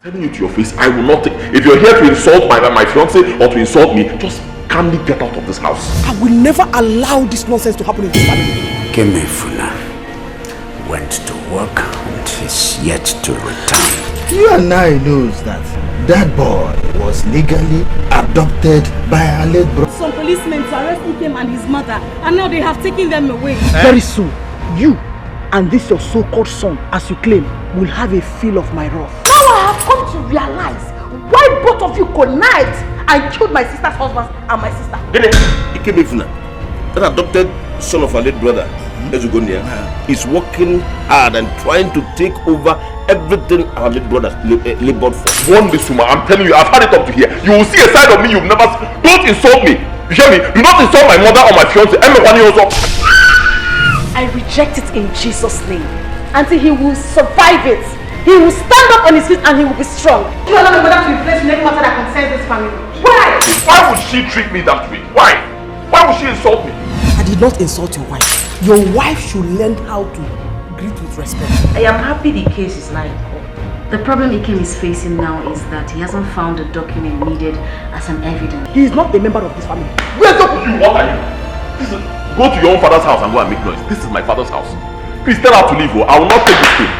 Telling you to your face, I will not take. If you're here to insult my fiance or to insult me, just calmly get out of this house. I will never allow this nonsense to happen in this family. Kemefuna went to work and is yet to return. You and I knows that boy was legally adopted by our late brother. Some policemen to arrest him and his mother, and now they have taken them away. Very soon, you and this your so-called son, as you claim, will have a feel of my wrath. Now I have come to realize why both of you connived and killed my sister's husband and my sister. Ikemefuna, that adopted son of our late brother, Ezugonia, is working hard and trying to take over everything our late brother labored for. Warn this woman, I'm telling you, I've had it up to here. You will see a side of me you've never seen. Don't insult me. You hear me? Do not insult my mother or my fiance. I reject it in Jesus' name. Until he will survive it. He will stand up on his feet and he will be strong. You allow my mother to be placed in any matter that concerns this family. Why? Why would she treat me that way? Why? Why would she insult me? I did not insult your wife. Your wife should learn how to greet with respect. I am happy the case is now in court. The problem Ikem is facing now is that he hasn't found the document needed as an evidence. He is not a member of this family. Where's up with you? What are you? Go to your own father's house and go and make noise. This is my father's house. Please tell her to leave. I will not take this thing.